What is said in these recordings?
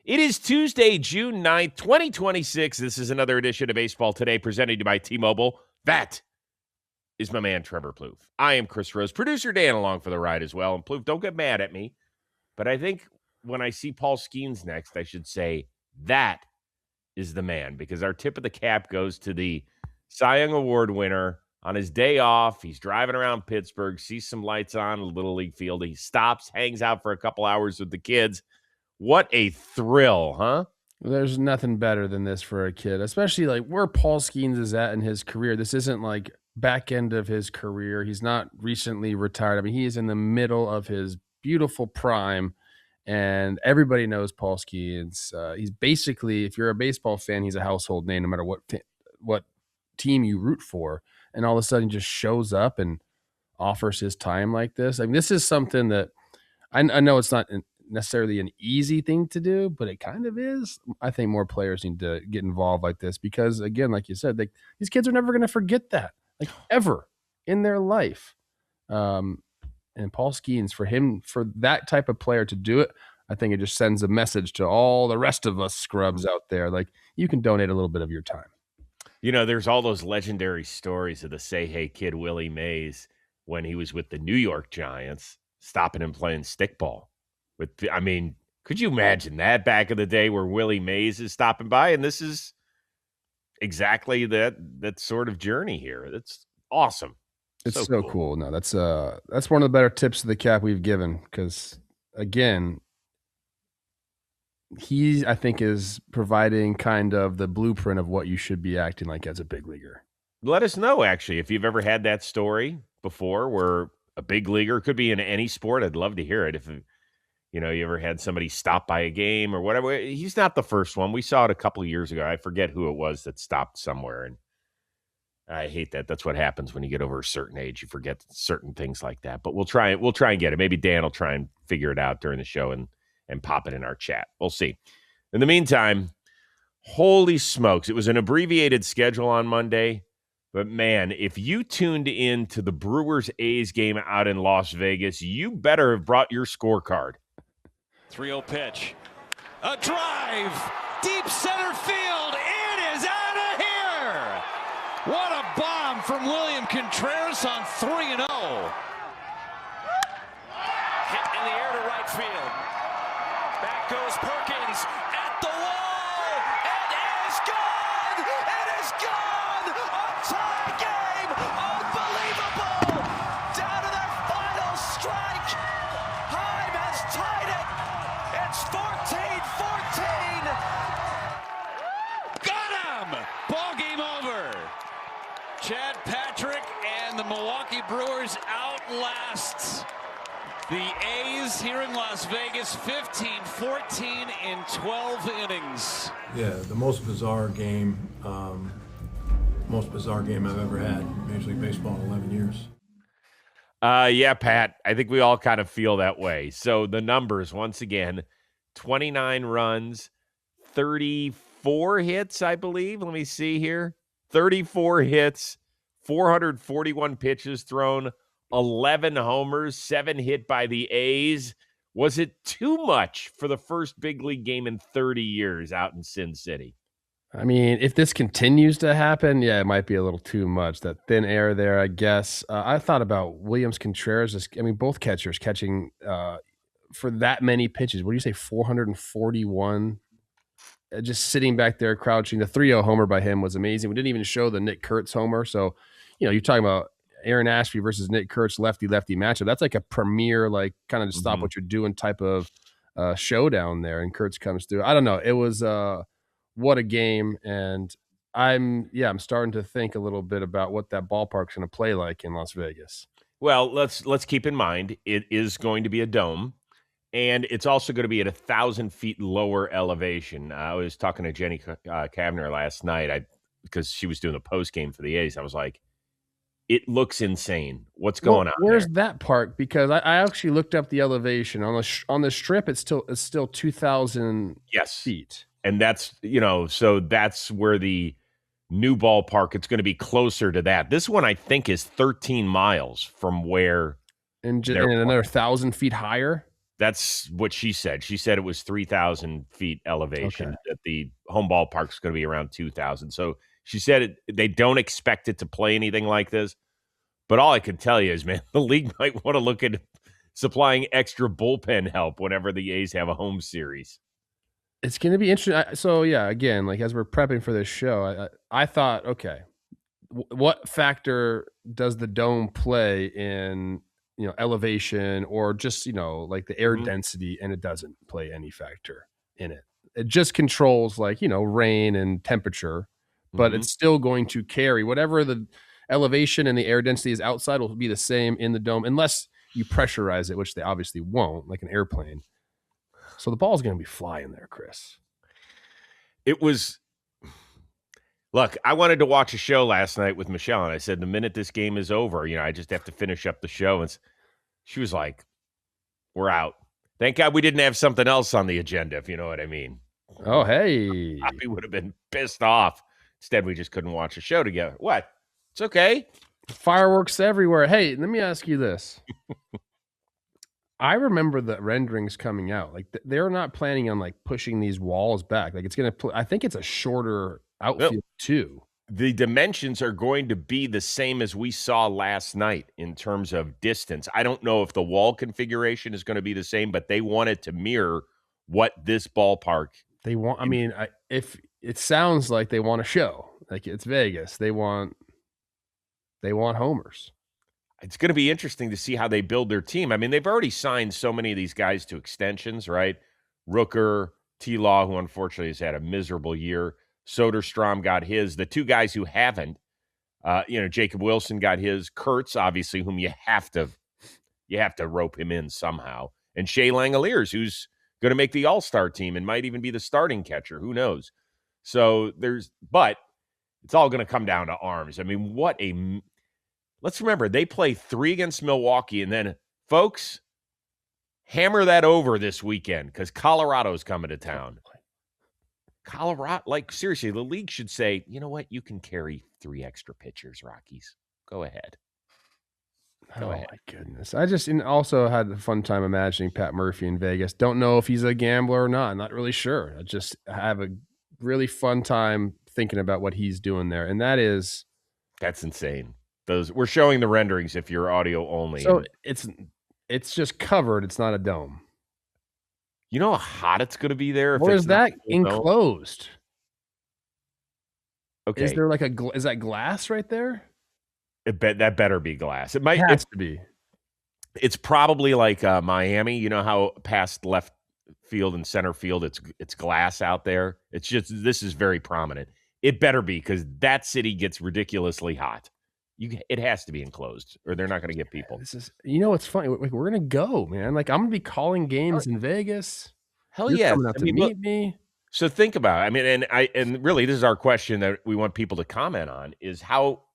It is Tuesday, June 9th, 2026. This is another edition of Baseball Today presented to you by T-Mobile. That is my man, Trevor Plouffe. I am Chris Rose. Producer Dan along for the ride as well. And Plouffe, don't get mad at me, but I think when I see Paul Skeens next, I should say that is the man, because our tip of the cap goes to the Cy Young Award winner. On his day off, he's driving around Pittsburgh, sees some lights on a Little League field. He stops, hangs out for a couple hours with the kids. What a thrill, huh? There's nothing better than this for a kid, especially like where Paul Skeens is at in his career. This isn't like back end of his career. He's not recently retired. I mean, he is in the middle of his beautiful prime, and everybody knows Paul Skeens. He's basically, if you're a baseball fan, he's a household name, no matter what team you root for. And all of a sudden, he just shows up and offers his time like this. I mean, this is something that I know it's not necessarily an easy thing to do, but it kind of is. I think more players need to get involved like this because, again, like you said, these kids are never going to forget that, like ever in their life. And Paul Skeens, for that type of player to do it, I think it just sends a message to all the rest of us scrubs out there. Like, you can donate a little bit of your time. You know, there's all those legendary stories of the Say Hey Kid Willie Mays when he was with the New York Giants, stopping and playing stickball. I mean, could you imagine that back in the day where Willie Mays is stopping by? And this is exactly that sort of journey here. It's awesome. It's so cool. No, that's one of the better tips of the cap we've given because, again, he, I think, is providing kind of the blueprint of what you should be acting like as a big leaguer. Let us know, actually, if you've ever had that story before where a big leaguer, could be in any sport. I'd love to hear it. If you ever had somebody stop by a game or whatever. He's not the first one. We saw it a couple of years ago. I forget who it was that stopped somewhere. And I hate that. That's what happens when you get over a certain age. You forget certain things like that. But we'll try and get it. Maybe Dan will try and figure it out during the show and pop it in our chat. We'll see. In the meantime, holy smokes. It was an abbreviated schedule on Monday. But, man, if you tuned in to the Brewers-A's game out in Las Vegas, you better have brought your scorecard. 3-0 pitch. A drive. Deep center field. It is out of here. What a bomb from William Contreras on 3-0. Hit in the air to right field. Back goes Perkins at the wall. It is gone. It is gone. A tie game. Unbelievable. Down to their final strike. Heim has tied it. It's 14-14. Got him! Ball game over. Chad Patrick and the Milwaukee Brewers outlast the A's here in Las Vegas, 15-14 in 12 innings. Yeah, the most bizarre game I've ever had in Major League Baseball in 11 years. Yeah, Pat, I think we all kind of feel that way. So the numbers, once again, 29 runs, 34 hits, I believe. Let me see here. 34 hits, 441 pitches thrown, 11 homers, 7 hit by the A's. Was it too much for the first big league game in 30 years out in Sin City? I mean, if this continues to happen, yeah, it might be a little too much. That thin air there, I guess. I thought about Williams Contreras. I mean, both catchers catching for that many pitches. What do you say, 441? Just sitting back there crouching. The 3-0 homer by him was amazing. We didn't even show the Nick Kurtz homer. So, you're talking about Aaron Ashby versus Nick Kurtz lefty-lefty matchup. That's like a premier, like kind of just stop what you're doing type of showdown there. And Kurtz comes through. I don't know. It was what a game. And I'm starting to think a little bit about what that ballpark's going to play like in Las Vegas. Well, let's keep in mind it is going to be a dome, and it's also going to be at 1,000 feet lower elevation. I was talking to Jenny Kavner last night because she was doing the post game for the A's. I was like, it looks insane. What's going on? Where's that park? Because I actually looked up the elevation on the strip. It's still 2,000 feet, and that's so that's where the new ballpark. It's going to be closer to that. This one I think is 13 miles from where, and another 1,000 feet higher. That's what she said. She said it was 3,000 feet elevation. That the home ballpark is going to be around 2,000. So she said they don't expect it to play anything like this. But all I can tell you is, man, the league might want to look at supplying extra bullpen help whenever the A's have a home series. It's going to be interesting. So, yeah, again, like as we're prepping for this show, I thought, okay, what factor does the dome play in, elevation or just, like the air density? And it doesn't play any factor in it. It just controls like, rain and temperature, but it's still going to carry whatever the elevation and the air density is outside will be the same in the dome unless you pressurize it, which they obviously won't, like an airplane. So the ball's going to be flying there, Chris. It was. Look, I wanted to watch a show last night with Michelle, and I said, the minute this game is over, I just have to finish up the show. And she was like, we're out. Thank God we didn't have something else on the agenda, if you know what I mean. Oh, hey. Poppy would have been pissed off. Instead, we just couldn't watch a show together. What? It's okay. Fireworks everywhere. Hey, let me ask you this. I remember the renderings coming out. Like they're not planning on like pushing these walls back. Like it's going to, I think it's a shorter outfield too. The dimensions are going to be the same as we saw last night in terms of distance. I don't know if the wall configuration is going to be the same, but they want it to mirror what this ballpark. They want, if it sounds like they want a show, like it's Vegas, they want homers. It's going to be interesting to see how they build their team. I mean, they've already signed so many of these guys to extensions, right? Rooker, T-Law, who unfortunately has had a miserable year. Soderstrom got his. The two guys who haven't, Jacob Wilson got his. Kurtz, obviously, whom you have to rope him in somehow. And Shea Langoliers, who's going to make the All-Star team and might even be the starting catcher. Who knows? So but it's all going to come down to arms. I mean, let's remember, they play 3 against Milwaukee, and then, folks, hammer that over this weekend because Colorado's coming to town. Colorado, seriously, the league should say, you know what? You can carry 3 extra pitchers, Rockies. Go ahead. Go ahead. My goodness. I just also had a fun time imagining Pat Murphy in Vegas. Don't know if he's a gambler or not. I'm not really sure. I just have a really fun time thinking about what he's doing there. And that's insane. We're showing the renderings if you're audio only. So it's just covered. It's not a dome. You know how hot it's going to be there? Or is that enclosed? Okay. Is there is that glass right there? That better be glass. It has to be. It's probably like Miami. You know how past left field and center field, it's glass out there. It's just, this is very prominent. It better be, because that city gets ridiculously hot. It has to be enclosed, or they're not going to get people. This is, it's funny. Like, we're gonna go, man. Like, I'm gonna be calling games in Vegas. Hell yeah! Coming out to meet me. So think about it. I mean, and really, this is our question that we want people to comment on: is how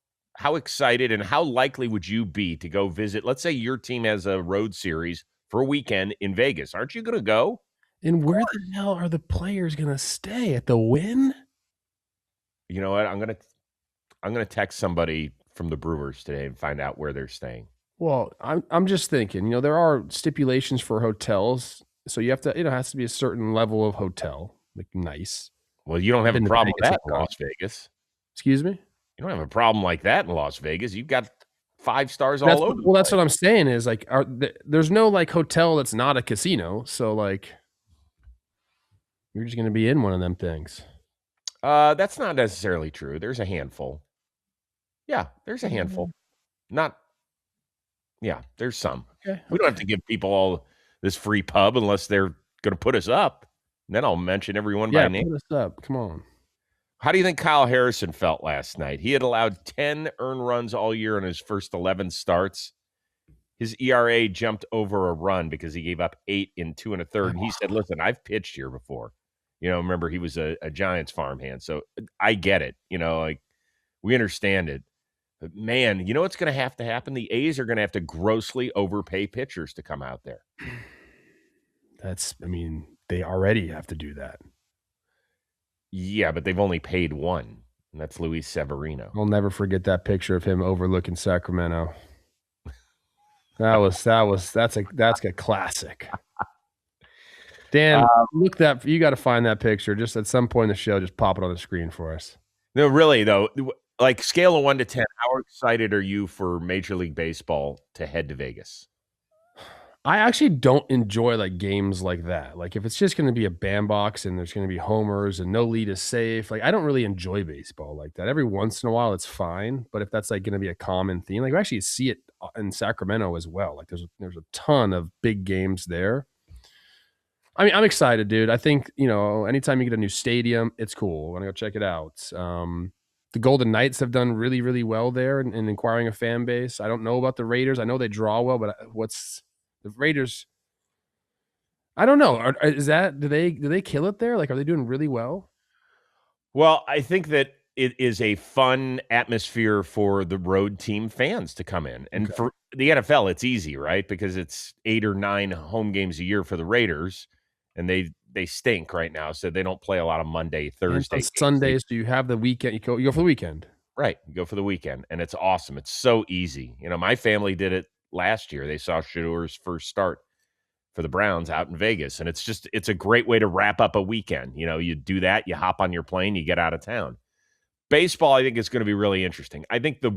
excited and how likely would you be to go visit? Let's say your team has a road series for a weekend in Vegas. Aren't you going to go? And where the hell are the players gonna stay? At the Wynn? You know what? I'm gonna text somebody from the Brewers today and find out where they're staying. Well, I'm just thinking, there are stipulations for hotels, so you have to, it has to be a certain level of hotel, like nice. Well, you don't have a problem with that in Las Vegas. Excuse me? You don't have a problem like that in Las Vegas. You've got 5 stars all over. Well, that's what I'm saying is like, there's no like hotel that's not a casino, so like you're just gonna be in one of them things. That's not necessarily true. There's a handful. Yeah, there's a handful. There's some. Okay. We don't have to give people all this free pub unless they're going to put us up. And then I'll mention everyone by name. Put us up. Come on. How do you think Kyle Harrison felt last night? He had allowed 10 earned runs all year in his first 11 starts. His ERA jumped over a run because he gave up 8 in 2 1/3. And he said, listen, I've pitched here before. Remember, he was a Giants farmhand. So I get it. We understand it. But, man, you know what's going to happen? The A's are going to have to grossly overpay pitchers to come out there. They already have to do that. Yeah, but they've only paid one, and that's Luis Severino. I'll never forget that picture of him overlooking Sacramento. That's a classic. Dan, you got to find that picture. Just at some point in the show, just pop it on the screen for us. No, really though, like scale of 1 to 10, how excited are you for Major League Baseball to head to Vegas? I actually don't enjoy like games like that. Like if it's just going to be a bandbox and there's going to be homers and no lead is safe, like I don't really enjoy baseball like that. Every once in a while it's fine, but if that's like going to be a common theme, like we actually see it in Sacramento as well. Like there's a ton of big games there. I mean, I'm excited, dude. I think, anytime you get a new stadium, it's cool. I want to go check it out. The Golden Knights have done really, really well there in acquiring a fan base. I don't know about the Raiders. I know they draw well, but the Raiders? I don't know. Do they kill it there? Like, are they doing really well? Well, I think that it is a fun atmosphere for the road team fans to come in. And for the NFL, it's easy, right? Because it's 8 or 9 home games a year for the Raiders, and they stink right now, so they don't play a lot of Monday, Thursday games. Sundays, do you have the weekend? You go for the weekend. Right. You go for the weekend, and it's awesome. It's so easy. My family did it last year. They saw Shadur's first start for the Browns out in Vegas. And it's a great way to wrap up a weekend. You do that, you hop on your plane, you get out of town. Baseball, I think, is going to be really interesting. I think the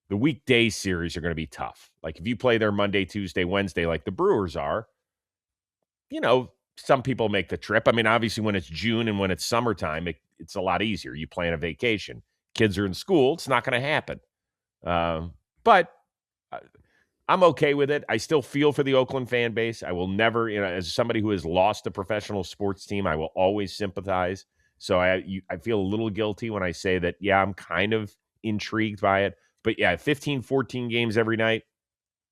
weekday series are going to be tough. Like if you play there Monday, Tuesday, Wednesday, like the Brewers are, some people make the trip. I mean, obviously when it's June and when it's summertime, it's a lot easier. You plan a vacation. Kids are in school. It's not going to happen. But I'm okay with it. I still feel for the Oakland fan base. I will never, as somebody who has lost a professional sports team, I will always sympathize. So I feel a little guilty when I say that, yeah, I'm kind of intrigued by it. But yeah, 15, 14 games every night,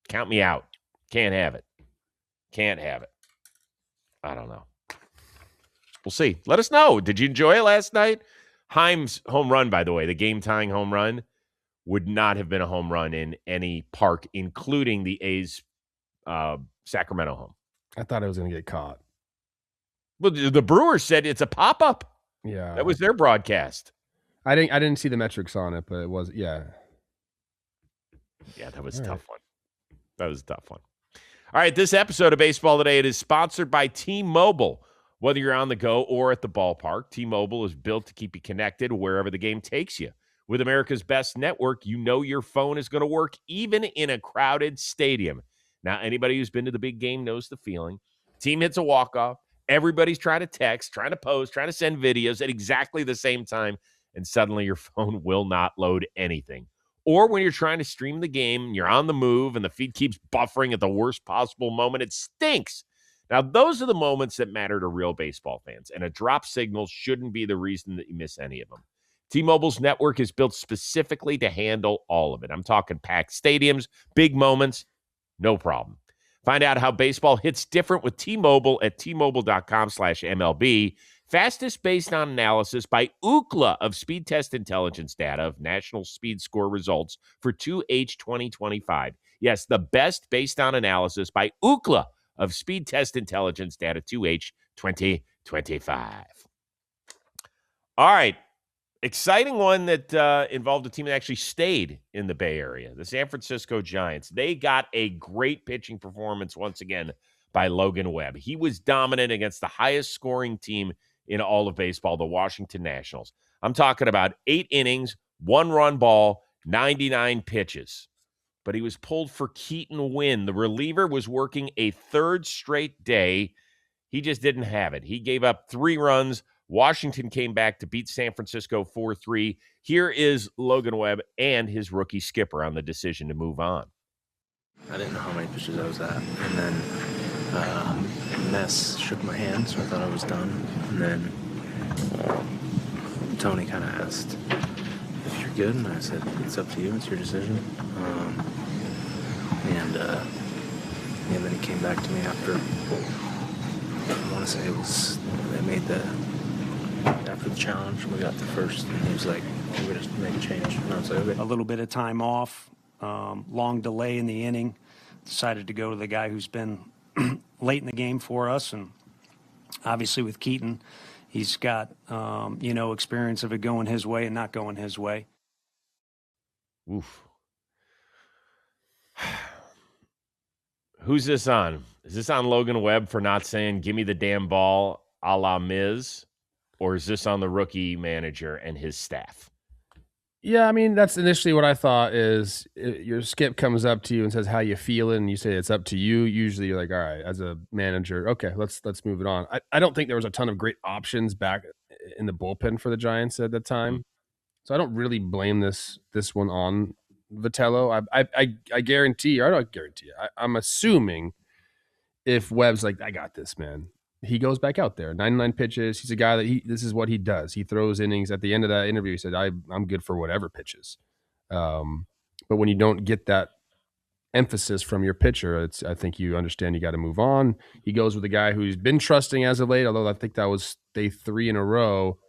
count me out. Can't have it. Can't have it. I don't know. We'll see. Let us know. Did you enjoy it last night? Heim's home run, by the way, the game-tying home run, would not have been a home run in any park, including the A's Sacramento home. I thought it was going to get caught. Well, the Brewers said it's a pop-up. Yeah. That was their broadcast. I didn't see the metrics on it, but it was, yeah. Yeah, that was a tough one. That was a tough one. All right, this episode of Baseball Today, it is sponsored by T-Mobile. Whether you're on the go or at the ballpark, T-Mobile is built to keep you connected wherever the game takes you. With America's best network, your phone is going to work even in a crowded stadium. Now, anybody who's been to the big game knows the feeling. Team hits a walk-off. Everybody's trying to text, trying to post, trying to send videos at exactly the same time, and suddenly your phone will not load anything. Or when you're trying to stream the game, you're on the move, and the feed keeps buffering at the worst possible moment. It stinks. Now, those are the moments that matter to real baseball fans, and a drop signal shouldn't be the reason that you miss any of them. T-Mobile's network is built specifically to handle all of it. I'm talking packed stadiums, big moments, no problem. Find out how baseball hits different with T-Mobile at T-Mobile.com/MLB. Fastest based on analysis by Ookla of Speed Test Intelligence data of National Speed Score results for 2H 2025. Yes, the best based on analysis by Ookla of Speed Test Intelligence data 2H 2025. All right. Exciting one that involved a team that actually stayed in the Bay Area, the San Francisco Giants. They got a great pitching performance once again by Logan Webb. He was dominant against the highest scoring team in all of baseball, the Washington Nationals. I'm talking about 8 innings, 1-run ball, 99 pitches. But he was pulled for Keaton Winn. The reliever was working a third straight day. He just didn't have it. He gave up 3 runs. Washington came back to beat San Francisco 4-3. Here is Logan Webb and his rookie skipper on the decision to move on. I didn't know how many pitches I was at. And then Ness shook my hand, so I thought I was done. And then Tony kind of asked if you're good, and I said, it's up to you. It's your decision. And then he came back to me after, I want to say they made after the challenge, we got the first, and he was like, we're going to make a change. And I was like, okay. A little bit of time off, long delay in the inning. Decided to go to the guy who's been late in the game for us. And obviously with Keaton, he's got, experience of it going his way and not going his way. Oof. Who's this on? Is this on Logan Webb for not saying, give me the damn ball a la Miz? Or is this on the rookie manager and his staff? Yeah, I mean, that's initially what I thought is your skip comes up to you and says, how you feeling? And you say, it's up to you. Usually you're like, all right, as a manager, okay, let's move it on. I don't think there was a ton of great options back in the bullpen for the Giants at the time. So I don't really blame this one on Vitello. I guarantee, or I don't guarantee, I'm assuming if Webb's like, I got this, man, he goes back out there. 99 pitches. He's a guy that this is what he does. He throws innings. At the end of that interview, he said, I'm good for whatever pitches. But when you don't get that emphasis from your pitcher, I think you understand you got to move on. He goes with a guy who's been trusting as of late, although I think that was day 3 in a row.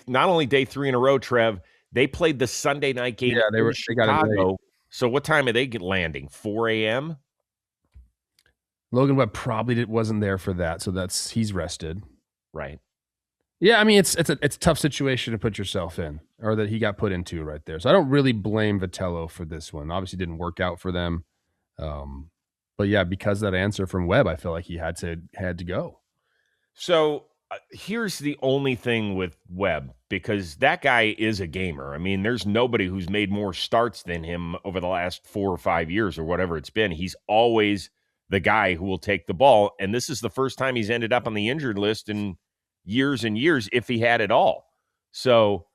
Not only day 3 in a row, Trev, they played the Sunday night game Yeah, in they got it late. Chicago. So what time are they landing? 4 a.m.? Logan Webb probably wasn't there for that, so he's rested. Right. Yeah, I mean it's a tough situation to put yourself in, or that he got put into right there. So I don't really blame Vitello for this one. Obviously, it didn't work out for them, but yeah, because of that answer from Webb, I feel like he had to go. So here's the only thing with Webb, because that guy is a gamer. I mean, there's nobody who's made more starts than him over the last 4 or 5 years or whatever it's been. He's always the guy who will take the ball, and this is the first time he's ended up on the injured list in years and years, if he had it all. So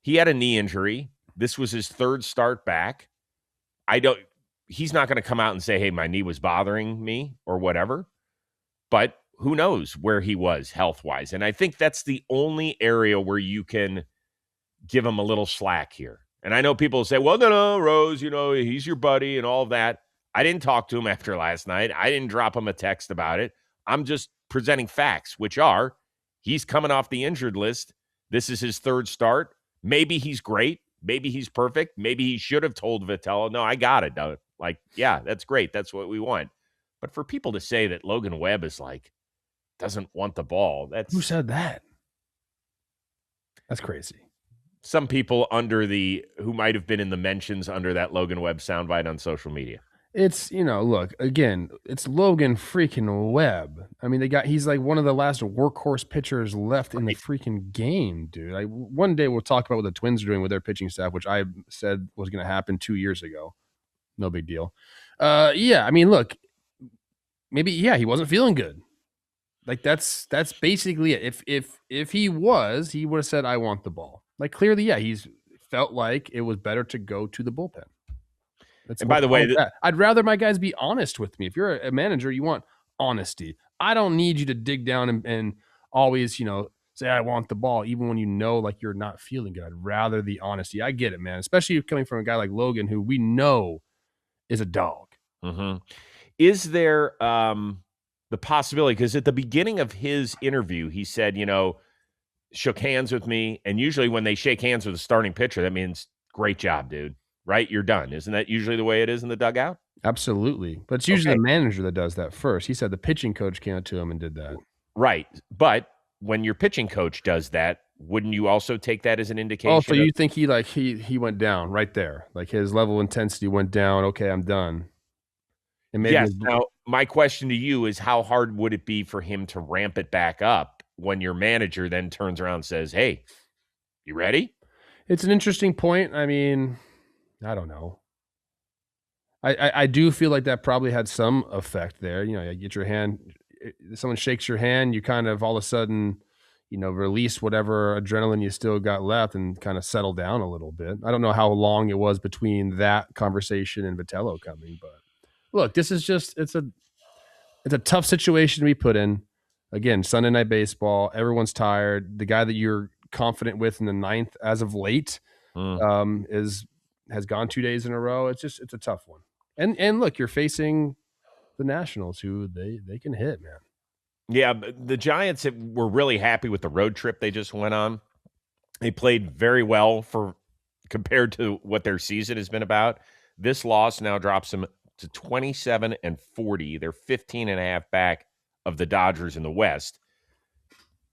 he had a knee injury. This was his 3rd start back. He's not going to come out and say, hey, my knee was bothering me or whatever, but who knows where he was health-wise. And I think that's the only area where you can give him a little slack here. And I know people say, well, no, Rose, he's your buddy and all of that. I didn't talk to him after last night. I didn't drop him a text about it. I'm just presenting facts, which are he's coming off the injured list. This is his 3rd start. Maybe he's great. Maybe he's perfect. Maybe he should have told Vitello, no, I got it. Like, yeah, that's great. That's what we want. But for people to say that Logan Webb is like, doesn't want the ball, Who said that? That's crazy. Some people who might have been in the mentions under that Logan Webb soundbite on social media. It's, look, again, it's Logan freaking Webb. I mean, he's like one of the last workhorse pitchers left in the freaking game, dude. One day we'll talk about what the Twins are doing with their pitching staff, which I said was going to happen 2 years ago. No big deal. Yeah, I mean, look, maybe, yeah, he wasn't feeling good. Like that's basically it. If he would have said, I want the ball. Like clearly, yeah, he's felt like it was better to go to the bullpen. And by the way, I'd rather my guys be honest with me. If you're a manager, you want honesty. I don't need you to dig down and always, say I want the ball, even when like you're not feeling good. I'd rather the honesty. I get it, man. Especially coming from a guy like Logan, who we know is a dog. Mm-hmm. Is there the possibility? Because at the beginning of his interview, he said, shook hands with me, and usually when they shake hands with a starting pitcher, that means great job, dude. Right? You're done. Isn't that usually the way it is in the dugout? Absolutely. But it's usually the manager that does that first. He said the pitching coach came up to him and did that. Right. But when your pitching coach does that, wouldn't you also take that as an indication? Oh, so you think he went down right there. Like his level of intensity went down. Okay, I'm done. And maybe yes. Now, my question to you is how hard would it be for him to ramp it back up when your manager then turns around and says, hey, you ready? It's an interesting point. I mean, I don't know. I do feel like that probably had some effect there. You get your hand, someone shakes your hand, you kind of all of a sudden, release whatever adrenaline you still got left and kind of settle down a little bit. I don't know how long it was between that conversation and Vitello coming, but look, this is just it's a tough situation to be put in. Again, Sunday Night Baseball, everyone's tired. The guy that you're confident with in the 9th as of late has gone 2 days in a row. It's a tough one. And look, you're facing the Nationals, who they can hit, man. Yeah, the Giants were really happy with the road trip they just went on. They played very well compared to what their season has been about. This loss now drops them to 27-40. They're 15.5 back of the Dodgers in the West.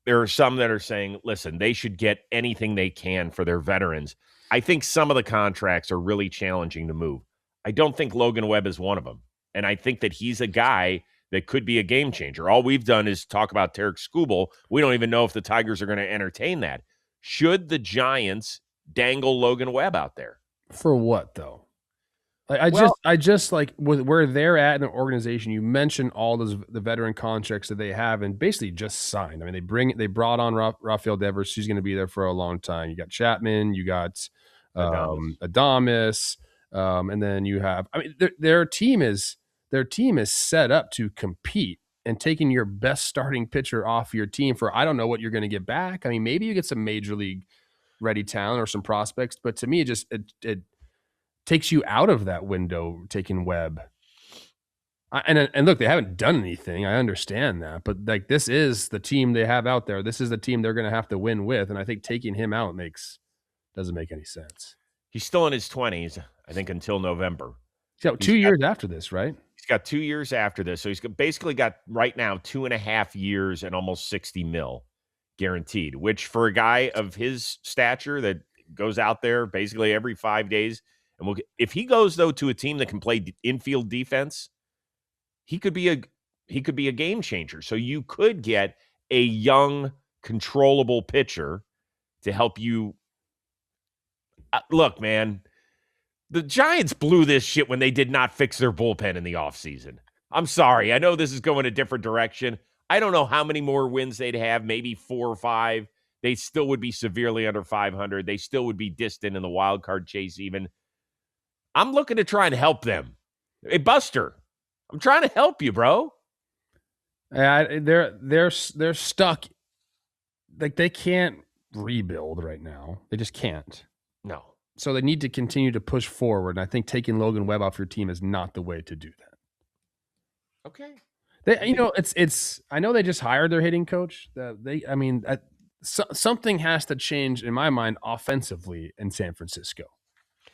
There are some that are saying, listen, they should get anything they can for their veterans. I think some of the contracts are really challenging to move. I don't think Logan Webb is one of them. And I think that he's a guy that could be a game changer. All we've done is talk about Tarek Skubal. We don't even know if the Tigers are going to entertain that. Should the Giants dangle Logan Webb out there? For what though? Like I just like with where they're at in the organization. You mentioned all the veteran contracts that they have and basically just signed. I mean, they brought on Rafael Devers. He's going to be there for a long time. You got Chapman, you got Adames, and then you have. I mean, their team is set up to compete. And taking your best starting pitcher off your team for I don't know what you're going to get back. I mean, maybe you get some major league ready talent or some prospects, but to me, it takes you out of that window taking Webb. And look, they haven't done anything. I understand that, but like this is the team they have out there. This is the team they're going to have to win with, and I think taking him out doesn't make any sense. He's still in his 20s, I think, until November. So 2 years after this, right? He's got 2 years after this, so he's basically got right now 2.5 years and almost $60 million guaranteed. Which for a guy of his stature that goes out there basically every 5 days. And if he goes though to a team that can play infield defense, he could be a game changer. So you could get a young, controllable pitcher to help you. Look, man, the Giants blew this shit when they did not fix their bullpen in the offseason. I'm sorry. I know this is going a different direction. I don't know how many more wins they'd have, maybe 4 or 5. They still would be severely under 500. They still would be distant in the wild card chase even. I'm looking to try and help them. Hey, Buster, I'm trying to help you, bro. They're stuck. Like they can't rebuild right now. They just can't. No. So they need to continue to push forward. And I think taking Logan Webb off your team is not the way to do that. Okay. It's. I know they just hired their hitting coach. Something has to change in my mind offensively in San Francisco.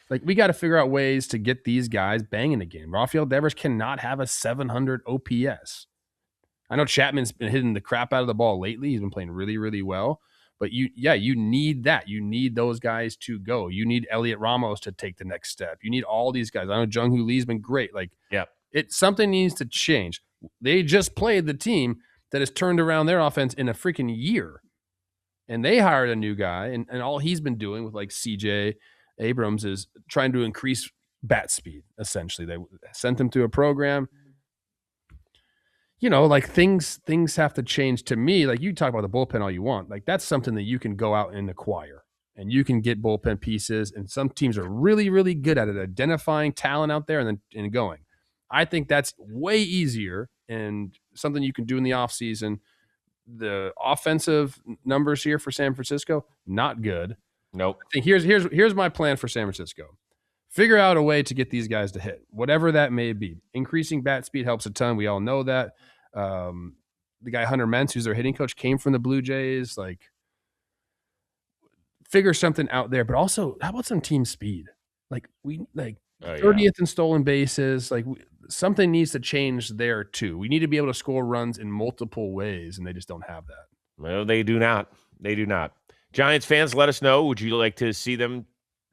Like we got to figure out ways to get these guys banging again. Rafael Devers cannot have a 700 OPS. I know Chapman's been hitting the crap out of the ball lately. He's been playing really, really well. But you need that. You need those guys to go. You need Elliot Ramos to take the next step. You need all these guys. I know Jung-Hoo Lee's been great. Like, something needs to change. They just played the team that has turned around their offense in a freaking year. And they hired a new guy, and all he's been doing with like CJ Abrams is trying to increase bat speed, essentially. They sent him to a program. Like things have to change to me. Like you talk about the bullpen all you want. Like that's something that you can go out and acquire and you can get bullpen pieces. And some teams are really, really good at it, identifying talent out there and going. I think that's way easier and something you can do in the offseason. The offensive numbers here for San Francisco, not good. Nope. I think here's my plan for San Francisco. Figure out a way to get these guys to hit, whatever that may be. Increasing bat speed helps a ton. We all know that. The guy Hunter Mentz, who's their hitting coach, came from the Blue Jays. Like, figure something out there. But also, how about some team speed? Like 30th in stolen bases. Like something needs to change there too. We need to be able to score runs in multiple ways, and they just don't have that. Well, they do not. They do not. Giants fans, let us know. Would you like to see them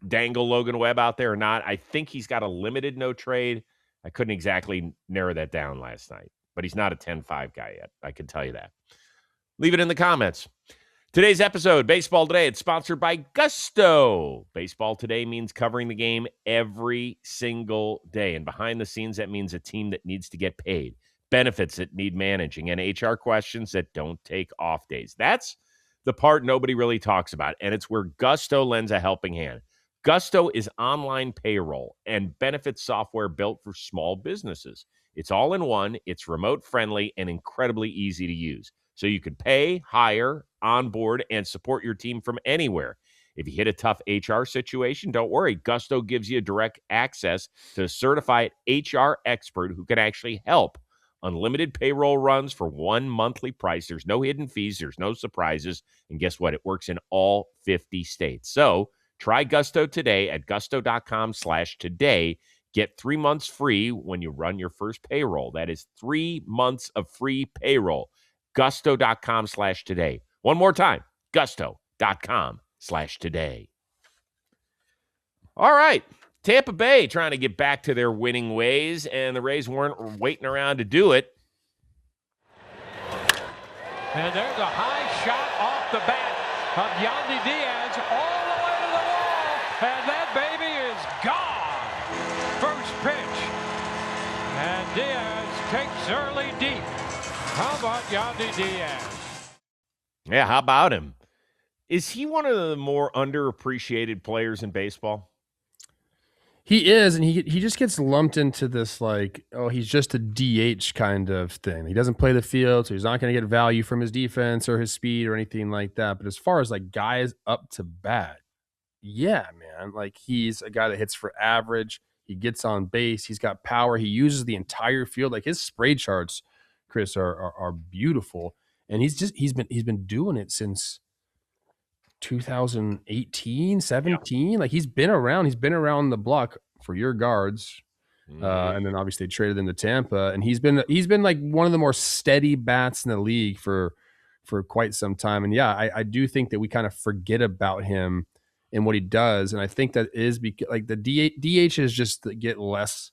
dangle Logan Webb out there or not? I think he's got a limited no trade. I couldn't exactly narrow that down last night, but he's not a 10-5 guy yet. I can tell you that. Leave it in the comments. Today's episode, Baseball Today, it's sponsored by Gusto. Baseball Today means covering the game every single day. And behind the scenes, that means a team that needs to get paid, benefits that need managing, and HR questions that don't take off days. That's the part nobody really talks about, and it's where Gusto lends a helping hand. Gusto is online payroll and benefits software built for small businesses. It's all in one, it's remote friendly, and incredibly easy to use. So you can pay, hire, onboard, and support your team from anywhere. If you hit a tough HR situation, don't worry. Gusto gives you direct access to a certified HR expert who can actually help. Unlimited payroll runs for one monthly price. There's no hidden fees. There's no surprises. And guess what? It works in all 50 states. So try Gusto today at gusto.com/today. Get 3 months free when you run your first payroll. That is 3 months of free payroll. Gusto.com/today. One more time. Gusto.com/today. All right. Tampa Bay trying to get back to their winning ways, and the Rays weren't waiting around to do it. And there's a high shot off the bat of Yandy Diaz all the way to the wall. And that baby is gone. First pitch. And Diaz takes early deep. How about Yandy Diaz? Yeah, how about him? Is he one of the more underappreciated players in baseball? He is, and he just gets lumped into this like, oh, he's just a DH kind of thing. He doesn't play the field, so he's not going to get value from his defense or his speed or anything like that. But as far as like guys up to bat, yeah, man, like he's a guy that hits for average. He gets on base. He's got power. He uses the entire field. Like his spray charts, Chris, are beautiful, and he's been doing it since 2018, 17. Yeah. Like he's been around the block for your guards. And then obviously they traded him to Tampa, and he's been like one of the more steady bats in the league for quite some time. And yeah, I do think that we kind of forget about him and what he does. And I think that is because like the DH is just get less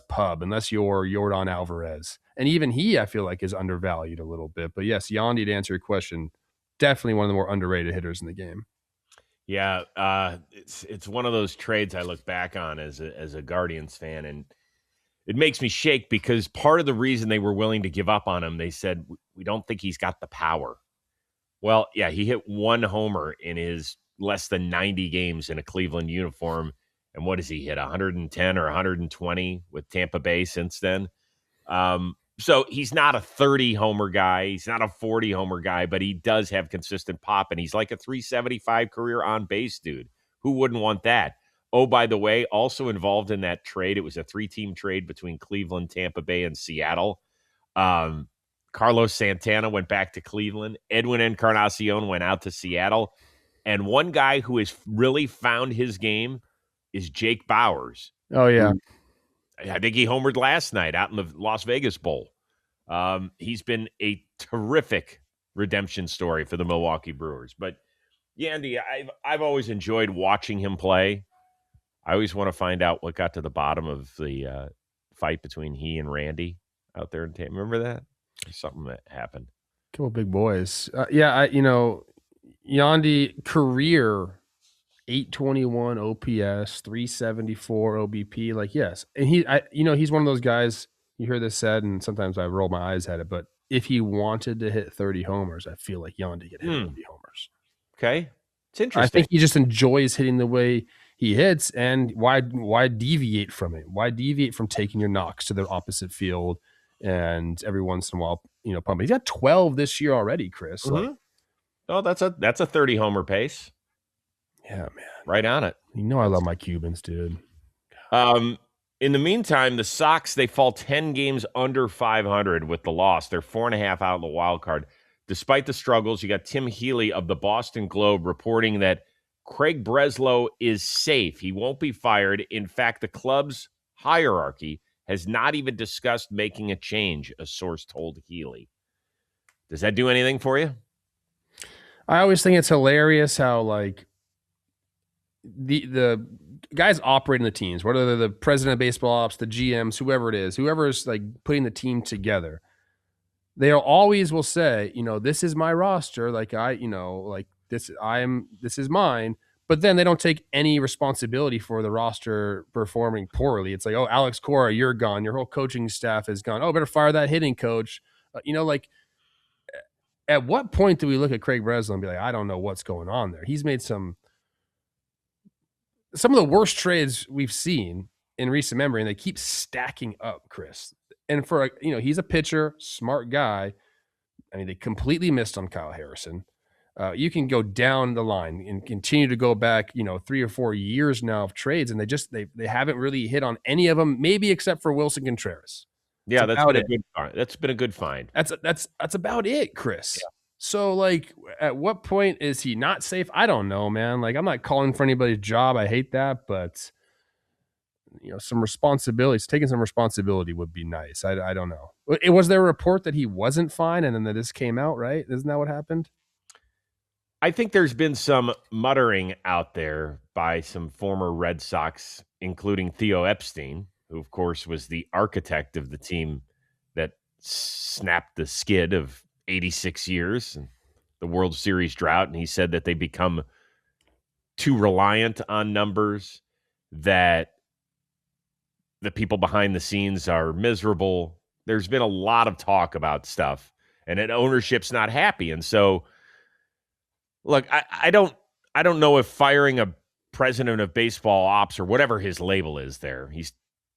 pub unless you're Yordan Alvarez. And even he, I feel like, is undervalued a little bit. But yes, Yandy, to answer your question, definitely one of the more underrated hitters in the game. Yeah, it's one of those trades I look back on as a Guardians fan, and it makes me shake because part of the reason they were willing to give up on him, they said, we don't think he's got the power. Well, yeah, he hit one homer in his less than 90 games in a Cleveland uniform. And what has he hit, 110 or 120 with Tampa Bay since then? So he's not a 30-homer guy. He's not a 40-homer guy, but he does have consistent pop, and he's like a 375 career on-base dude. Who wouldn't want that? Oh, by the way, also involved in that trade, it was a 3-team trade between Cleveland, Tampa Bay, and Seattle. Carlos Santana went back to Cleveland. Edwin Encarnacion went out to Seattle. And one guy who has really found his game is Jake Bauers. Oh, yeah. I think he homered last night out in the Las Vegas Bowl. He's been a terrific redemption story for the Milwaukee Brewers. But, yeah, Andy, I've always enjoyed watching him play. I always want to find out what got to the bottom of the fight between he and Randy out there in Tampa. Remember that? There's something that happened. Couple big boys. Yandy career 821 OPS, 374 OBP. Like, yes. And he's one of those guys, you hear this said, and sometimes I roll my eyes at it, but if he wanted to hit 30 homers, I feel like Yandy could hit 30 homers. Okay. It's interesting. I think he just enjoys hitting the way he hits, and why deviate from it? Why deviate from taking your knocks to the opposite field and every once in a while, pumping? He's got 12 this year already, Chris. Mm-hmm. Oh, that's a 30-homer pace. Yeah, man. Right on it. I love my Cubans, dude. In the meantime, the Sox, they fall 10 games under 500 with the loss. They're 4.5 out in the wild card. Despite the struggles, you got Tim Healy of the Boston Globe reporting that Craig Breslow is safe. He won't be fired. In fact, the club's hierarchy has not even discussed making a change, a source told Healy. Does that do anything for you? I always think it's hilarious how, like, the guys operating the teams, whether they're the president of baseball ops, the GMs, whoever it is, whoever's like putting the team together, they always will say, this is my roster. Like this is mine. But then they don't take any responsibility for the roster performing poorly. It's like, oh, Alex Cora, you're gone. Your whole coaching staff is gone. Oh, better fire that hitting coach. At what point do we look at Craig Breslow and be like, I don't know what's going on there? He's made some of the worst trades we've seen in recent memory, and they keep stacking up, Chris. And for he's a pitcher, smart guy. I mean, they completely missed on Kyle Harrison. You can go down the line and continue to go back, 3 or 4 years now of trades, and they haven't really hit on any of them, maybe except for Wilson Contreras. Yeah, that's been a good find. That's been a good find. That's about it, Chris. Yeah. So, like, at what point is he not safe? I don't know, man. Like, I'm not calling for anybody's job. I hate that, but some responsibilities, taking some responsibility would be nice. I don't know. Was there a report that he wasn't fine, and then that this came out, right? Isn't that what happened? I think there's been some muttering out there by some former Red Sox, including Theo Epstein, who, of course, was the architect of the team that snapped the skid of 86 years, and the World Series drought, and he said that they become too reliant on numbers, that the people behind the scenes are miserable. There's been a lot of talk about stuff, and that ownership's not happy. And so, look, I don't know if firing a president of baseball ops or whatever his label is there, he's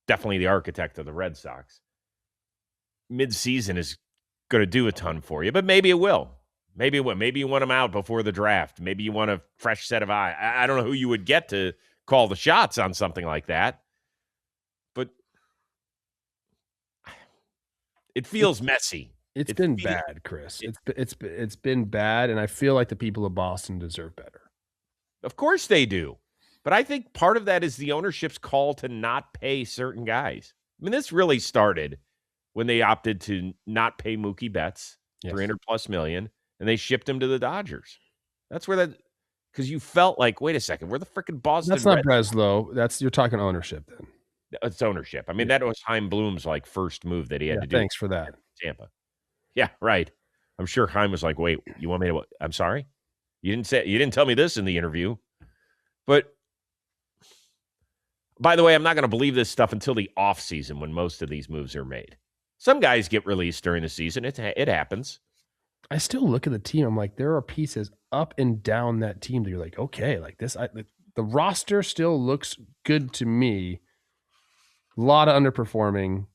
definitely the architect of the Red Sox, mid-season is going to do a ton for you, but maybe it will. Maybe it will. Maybe you want him out before the draft. Maybe you want a fresh set of eyes. I don't know who you would get to call the shots on something like that, but it feels messy. It's been bad, Chris. It's been bad, and I feel like the people of Boston deserve better. Of course they do. But I think part of that is the ownership's call to not pay certain guys. I mean, this really started when they opted to not pay Mookie Betts, Yes. $300+ million, and they shipped him to the Dodgers. That's where that, because you felt like, wait a second, we're the freaking Boston That's not Red Breslow. You're talking ownership then. It's ownership. I mean, that was Chaim Bloom's like first move that he had to do. Thanks for that. Tampa. Yeah, right. I'm sure Chaim was like, wait, you want me to what? I'm sorry? You didn't tell me this in the interview. But by the way, I'm not going to believe this stuff until the offseason when most of these moves are made. Some guys get released during the season. It happens. I still look at the team. I'm like, there are pieces up and down that team that you're like, okay, like this. The roster still looks good to me. A lot of underperforming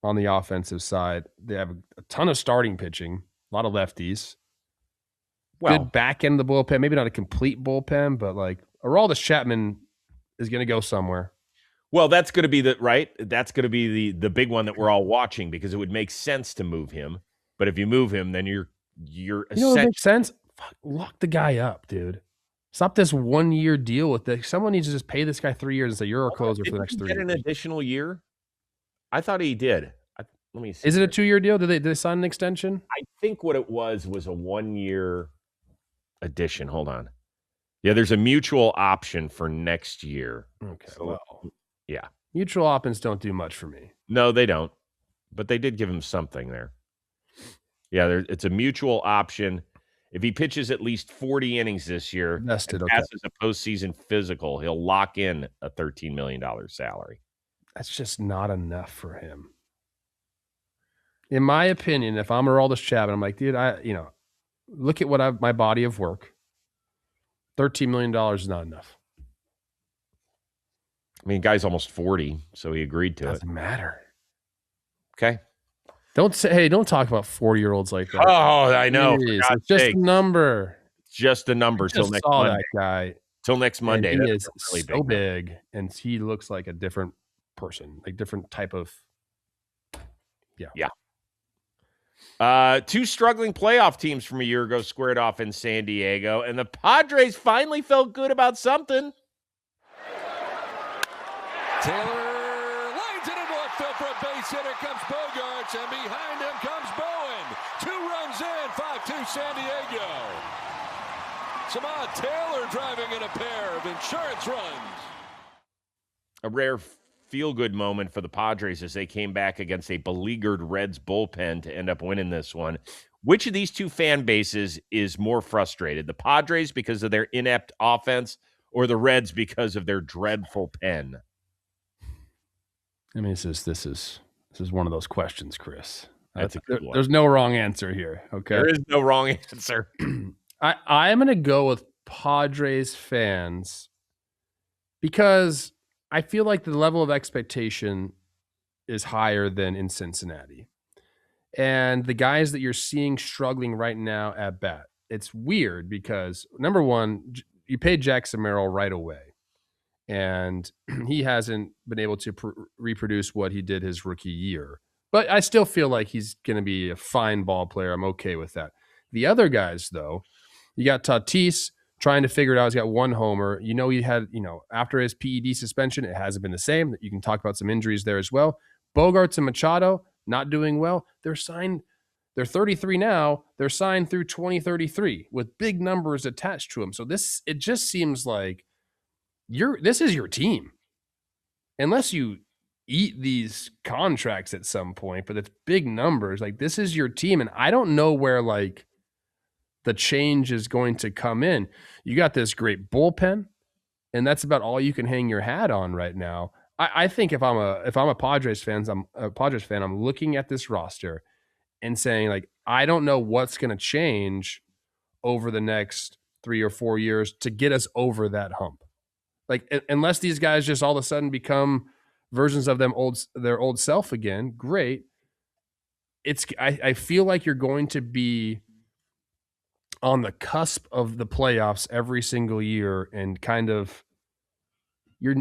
on the offensive side. They have a ton of starting pitching, a lot of lefties. Well, Good back end of the bullpen. Maybe not a complete bullpen, but like Aroldis Chapman is going to go somewhere. Well, that's going to be That's going to be the big one that we're all watching, because it would make sense to move him. But if you move him, then you're You know what makes sense? Fuck, lock the guy up, dude. Stop this 1 year deal with this. Someone needs to just pay this guy 3 years and say you're a closer for the next 3 Get years. an additional year? I thought he did. Let me see. Is it a 2 year deal? Did they sign an extension? I think what it was a 1 year addition. Hold on. Yeah, there's a mutual option for next year. Okay. So, Well, yeah. mutual options don't do much for me. No, they don't. But they did give him something there. Yeah, it's a mutual option. If he pitches at least 40 innings this year, Vested, and passes a postseason physical, he'll lock in a $13 million salary. That's just not enough for him. In my opinion, if I'm Aroldis Chapman, I'm like, dude, look at my body of work. $13 million is not enough. I mean, guy's almost 40, so he agreed to it. Doesn't matter. Okay. Don't talk about 40-year-olds like that. Oh, I know. Jeez, it's just a number. It's just a number I till just next saw Monday. that guy. Till next Monday. And he That's is a really so big big, and he looks like a different person, like different type of. Two struggling playoff teams from a year ago squared off in San Diego, and the Padres finally felt good about something. Taylor lines it into left field for a base hit. Here comes Bogarts, and behind him comes Bowen. 2 runs in, 5-2 San Diego. Samad Taylor driving in a pair of insurance runs. A rare feel-good moment for the Padres as they came back against a beleaguered Reds bullpen to end up winning this one. Which of these two fan bases is more frustrated? The Padres because of their inept offense, or the Reds because of their dreadful pen? I mean, this is one of those questions, Chris. That's a good one. There's no wrong answer here. Okay, There is no wrong answer. I am going to go with Padres fans because I feel like the level of expectation is higher than in Cincinnati. And the guys that you're seeing struggling right now at bat, it's weird because, number one, you paid Jackson Merrill right away. And he hasn't been able to reproduce what he did his rookie year. But I still feel like he's going to be a fine ball player. I'm okay with that. The other guys, though, you got Tatis trying to figure it out. He's got 1 homer. He had, after his PED suspension, it hasn't been the same. You can talk about some injuries there as well. Bogarts and Machado not doing well. They're 33 now. They're signed through 2033 with big numbers attached to them. So it just seems like this is your team. Unless you eat these contracts at some point, but it's big numbers. Like, this is your team, and I don't know where like the change is going to come in. You got this great bullpen, and that's about all you can hang your hat on right now. I think if I'm a Padres fan, I'm looking at this roster and saying, like, I don't know what's going to change over the next 3 or 4 years to get us over that hump. Like, unless these guys just all of a sudden become versions of their old self again, great. I feel like you're going to be on the cusp of the playoffs every single year, and kind of you're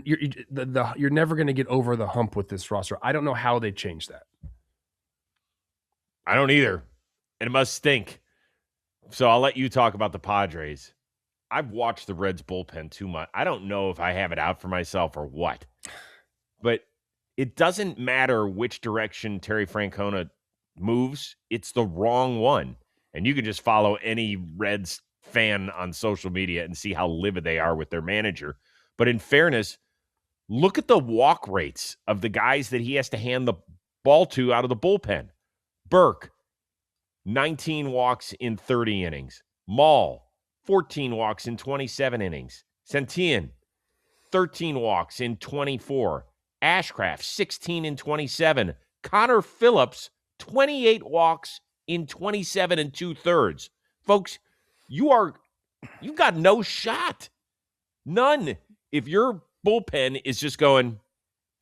never going to get over the hump with this roster. I don't know how they change that. I don't either. And it must stink. So I'll let you talk about the Padres. I've watched the Reds bullpen too much. I don't know if I have it out for myself or what. But it doesn't matter which direction Terry Francona moves. It's the wrong one. And you can just follow any Reds fan on social media and see how livid they are with their manager. But in fairness, look at the walk rates of the guys that he has to hand the ball to out of the bullpen. Burke, 19 walks in 30 innings. Maul, 14 walks in 27 innings. Sentien, 13 walks in 24. Ashcraft, 16 in 27. Connor Phillips, 28 walks in 27 and 2/3. Folks, you've got no shot. None. If your bullpen is just going,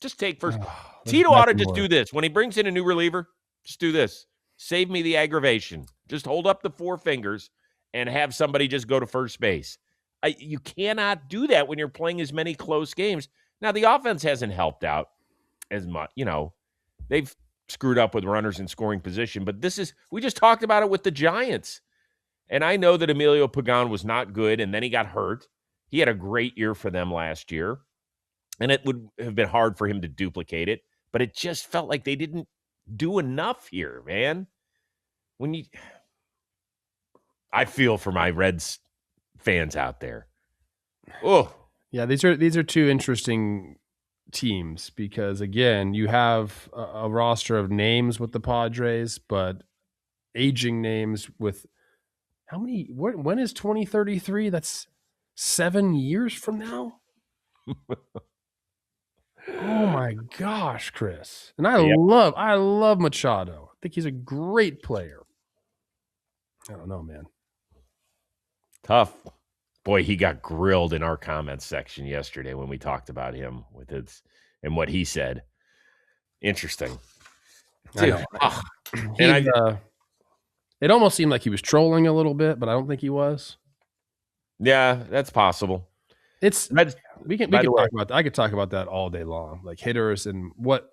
just take first. Tito ought to just do this. When he brings in a new reliever, just do this. Save me the aggravation. Just hold up the 4 fingers and have somebody just go to first base. You cannot do that when you're playing as many close games. Now, the offense hasn't helped out as much. You know, they've screwed up with runners in scoring position, but we just talked about it with the Giants. And I know that Emilio Pagan was not good, and then he got hurt. He had a great year for them last year, and it would have been hard for him to duplicate it, but it just felt like they didn't do enough here, man. I feel for my Reds fans out there. Oh, yeah, these are two interesting teams because, again, you have a roster of names with the Padres, but aging names with how many? When is 2033? That's 7 years from now. Oh my gosh, Chris! And I love Machado. I think he's a great player. I don't know, man. Tough. Boy, he got grilled in our comments section yesterday when we talked about him with his and what he said. Interesting. Dude, it almost seemed like he was trolling a little bit, but I don't think he was. Yeah, that's possible. We can talk about that. I could talk about that all day long, like hitters and what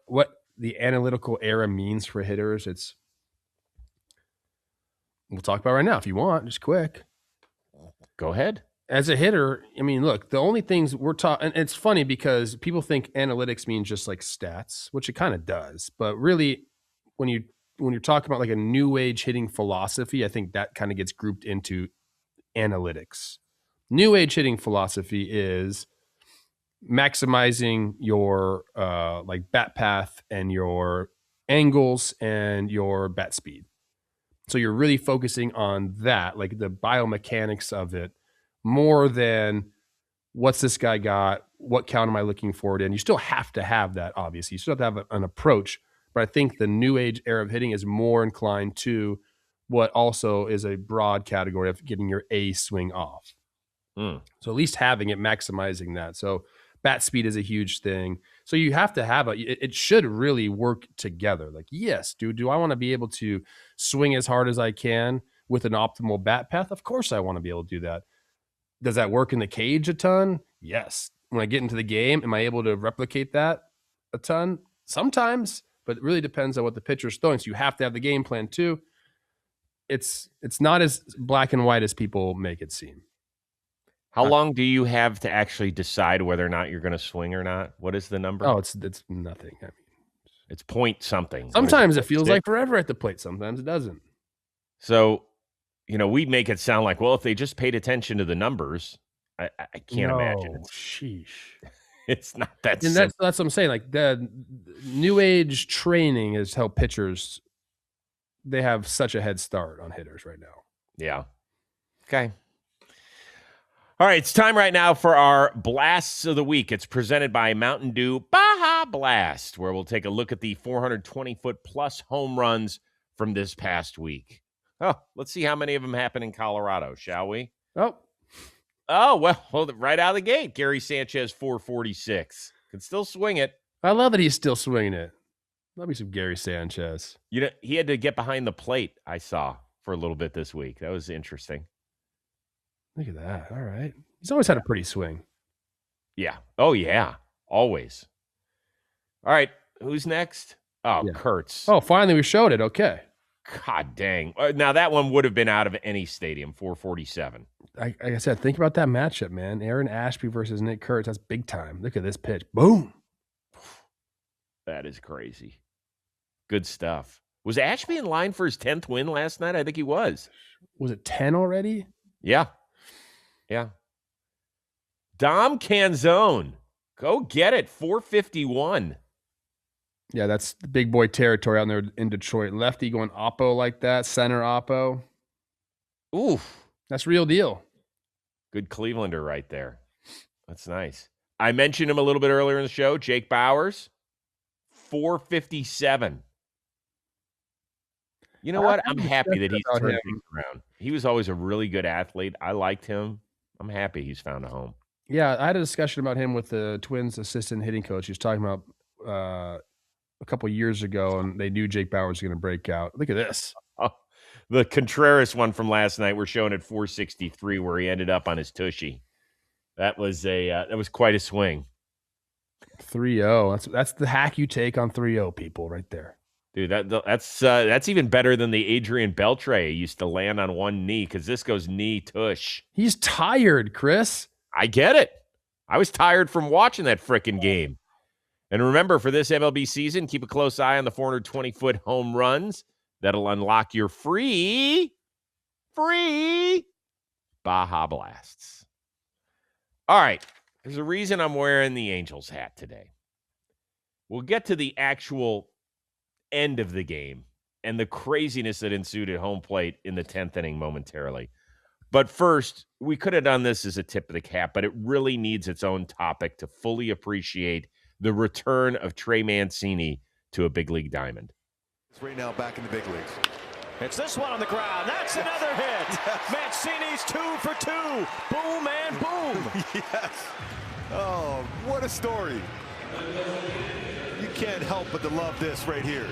the analytical era means for hitters. We'll talk about it right now if you want, just quick. Go ahead. As a hitter, I mean, look, the only things we're talking, and it's funny because people think analytics means just like stats, which it kind of does. But really, when you're talking about like a new age hitting philosophy, I think that kind of gets grouped into analytics. New age hitting philosophy is maximizing your like bat path and your angles and your bat speed. So you're really focusing on that, like the biomechanics of it, more than what's this guy got, what count am I looking forward in. You still have to have that, obviously. You still have to have an approach. But I think the new age era of hitting is more inclined to what also is a broad category of getting your A swing off. So at least having it, maximizing that. So bat speed is a huge thing. So you have to have it should really work together. Like, yes, do I want to be able to swing as hard as I can with an optimal bat path? Of course I want to be able to do that. Does that work in the cage a ton? Yes. When I get into the game, am I able to replicate that a ton? Sometimes, but it really depends on what the pitcher's throwing. So you have to have the game plan too. It's not as black and white as people make it seem. How long do you have to actually decide whether or not you're going to swing or not? What is the number? Oh, it's nothing. I mean, it's point something. Sometimes it feels like forever at the plate. Sometimes it doesn't. So, we make it sound like, well, if they just paid attention to the numbers, I can't imagine. Sheesh. It's not that And simple. that's what I'm saying. Like the new age training is how pitchers, they have such a head start on hitters right now. Yeah. Okay. All right, it's time right now for our Blasts of the Week. It's presented by Mountain Dew Baja Blast, where we'll take a look at the 420-foot plus home runs from this past week. Oh, let's see how many of them happen in Colorado, shall we? Oh, well, right out of the gate, Gary Sanchez, 446. Can still swing it. I love that he's still swinging it. Love me some Gary Sanchez. You know, he had to get behind the plate, I saw, for a little bit this week. That was interesting. Look at that. All right. He's always had a pretty swing. Yeah. Oh, yeah. Always. All right. Who's next? Oh, Yeah. Kurtz. Oh, finally we showed it. Okay. God dang. Now, that one would have been out of any stadium, 447. Like I said, think about that matchup, man. Aaron Ashby versus Nick Kurtz. That's big time. Look at this pitch. Boom. That is crazy. Good stuff. Was Ashby in line for his 10th win last night? I think he was. Was it 10 already? Yeah. Yeah. Dom Canzone. Go get it. 451. Yeah, that's the big boy territory out there in Detroit. Lefty going oppo like that, center oppo. Oof. That's real deal. Good Clevelander right there. That's nice. I mentioned him a little bit earlier in the show. Jake Bowers, 457. You know what? I'm happy that he's turned things around. He was always a really good athlete. I liked him. I'm happy he's found a home. Yeah, I had a discussion about him with the Twins assistant hitting coach. He was talking about a couple years ago, and they knew Jake Bauer was going to break out. Look at this. Oh, the Contreras one from last night, we're showing at 463, where he ended up on his tushy. That was quite a swing. 3-0. That's the hack you take on 3-0, people, right there. Dude, that's even better than the Adrian Beltre used to land on one knee, because this goes knee tush. He's tired, Chris. I get it. I was tired from watching that frickin' game. And remember, for this MLB season, keep a close eye on the 420-foot home runs. That'll unlock your free Baja Blasts. All right. There's a reason I'm wearing the Angels hat today. We'll get to the actual end of the game and the craziness that ensued at home plate in the 10th inning momentarily. But first, we could have done this as a tip of the cap, but it really needs its own topic to fully appreciate the return of Trey Mancini to a big league diamond. Right now back in the big leagues. It's this one on the ground. That's another hit. Mancini's 2 for 2. Boom and boom. Yes. Oh, what a story. You can't help but to love this right here.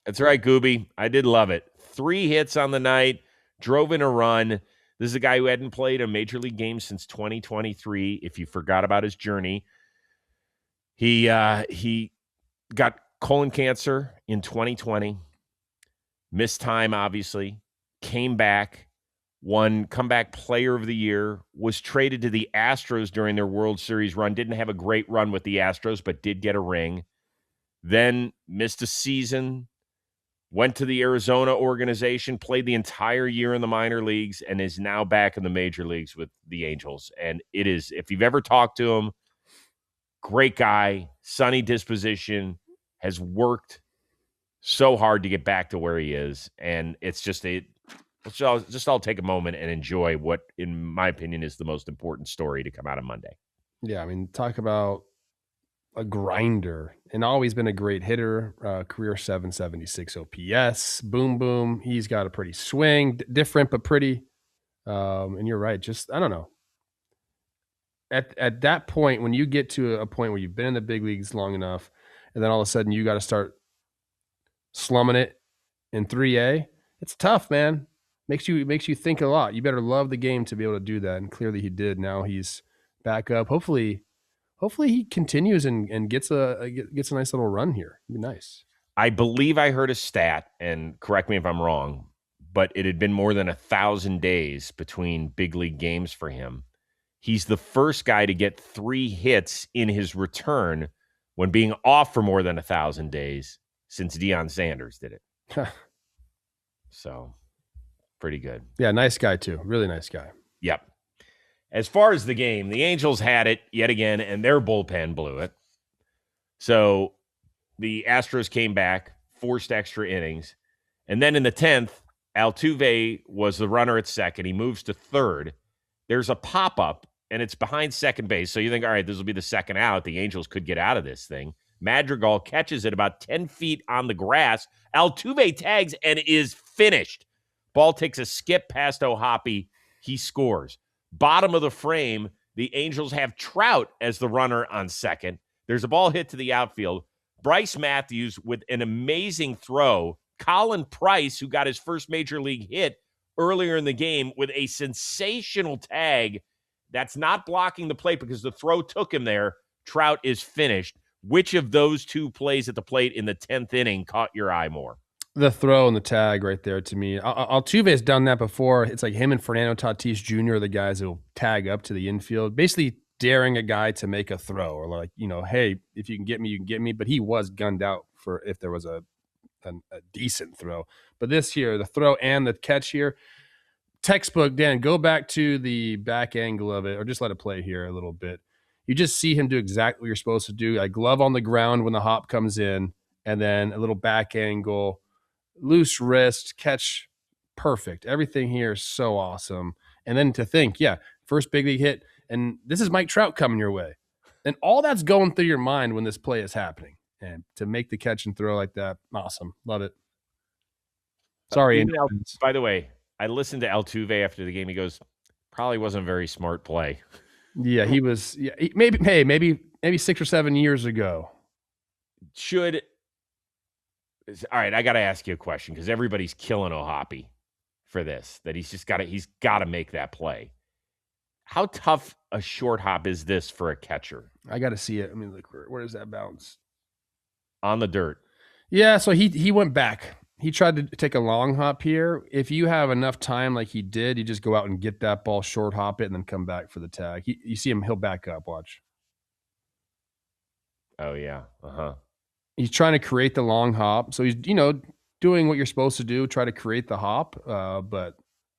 That's right, Gooby. I did love it. 3 hits on the night, drove in a run. This is a guy who hadn't played a major league game since 2023, if you forgot about his journey. He got colon cancer in 2020, missed time, obviously, came back, won comeback player of the year, was traded to the Astros during their World Series run, didn't have a great run with the Astros, but did get a ring, then missed a season, went to the Arizona organization, played the entire year in the minor leagues, and is now back in the major leagues with the Angels. And it is, if you've ever talked to him, great guy, sunny disposition, has worked so hard to get back to where he is. And it's just let's all take a moment and enjoy what, in my opinion, is the most important story to come out of Monday. Yeah, I mean, talk about a grinder and always been a great hitter, career 776 OPS, boom, boom. He's got a pretty swing, different, but pretty. And you're right. Just, I don't know. At that point, when you get to a point where you've been in the big leagues long enough, and then all of a sudden you got to start slumming it in 3A, it's tough, man. Makes you think a lot. You better love the game to be able to do that. And clearly he did. Now he's back up. Hopefully he continues and gets a nice little run here. It'd be nice. I believe I heard a stat, and correct me if I'm wrong, but it had been more than 1,000 days between big league games for him. He's the first guy to get 3 hits in his return when being off for more than 1,000 days since Deion Sanders did it. So, pretty good. Yeah, nice guy too. Really nice guy. Yep. As far as the game, the Angels had it yet again, and their bullpen blew it. So the Astros came back, forced extra innings. And then in the 10th, Altuve was the runner at second. He moves to third. There's a pop-up, and it's behind second base. So you think, all right, this will be the second out. The Angels could get out of this thing. Madrigal catches it about 10 feet on the grass. Altuve tags and is finished. Ball takes a skip past O'Hoppe. He scores. Bottom of the frame, the Angels have Trout as the runner on second. There's a ball hit to the outfield. Bryce Matthews with an amazing throw. Colin Price, who got his first major league hit earlier in the game with a sensational tag that's not blocking the plate because the throw took him there. Trout is finished. Which of those two plays at the plate in the 10th inning caught your eye more? The throw and the tag right there to me. Altuve's done that before. It's like him and Fernando Tatis Jr. are the guys who will tag up to the infield, basically daring a guy to make a throw or like, hey, if you can get me, you can get me. But he was gunned out for if there was a decent throw. But this here, the throw and the catch here, textbook. Dan, go back to the back angle of it or just let it play here a little bit. You just see him do exactly what you're supposed to do. A glove on the ground when the hop comes in, and then a little back angle, loose wrist, catch, perfect. Everything here is so awesome. And then to think, first big league hit, and this is Mike Trout coming your way. And all that's going through your mind when this play is happening. And to make the catch and throw like that, awesome. Love it. Sorry. By the way, I listened to Altuve after the game. He goes, probably wasn't a very smart play. Yeah, he was. Yeah, maybe 6 or 7 years ago. All right, I got to ask you a question because everybody's killing O'Hoppe for this. That he's got to make that play. How tough a short hop is this for a catcher? I got to see it. I mean, look, where does that bounce? On the dirt. Yeah, so he went back. He tried to take a long hop here. If you have enough time like he did, you just go out and get that ball, short hop it, and then come back for the tag. You see him, he'll back up. Watch. Oh, yeah. Uh-huh. He's trying to create the long hop. So he's, doing what you're supposed to do, try to create the hop. But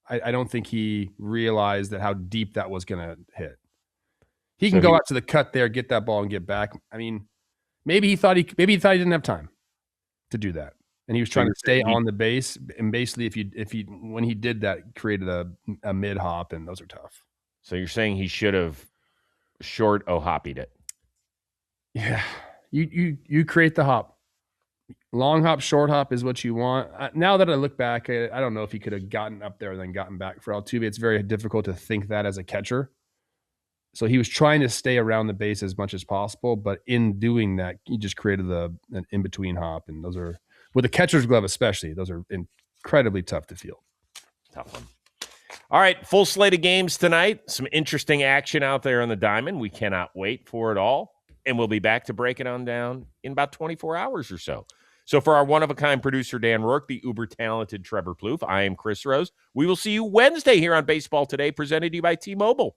I don't think he realized that how deep that was going to hit. He can go out to the cut there, get that ball, and get back. I mean, maybe he thought he didn't have time to do that. And he was trying to stay on the base, and basically, when he did that, created a mid hop, and those are tough. So you're saying he should have short O'Hopped it? Yeah, you create the hop, long hop, short hop is what you want. Now that I look back, I don't know if he could have gotten up there and then gotten back for Altuve. It's very difficult to think that as a catcher. So he was trying to stay around the base as much as possible, but in doing that, he just created an in between hop, and those are. With a catcher's glove especially, those are incredibly tough to field. Tough one. All right, full slate of games tonight. Some interesting action out there on the diamond. We cannot wait for it all. And we'll be back to break it on down in about 24 hours or so. So for our one-of-a-kind producer, Dan Rourke, the uber-talented Trevor Plouffe, I am Chris Rose. We will see you Wednesday here on Baseball Today, presented to you by T-Mobile.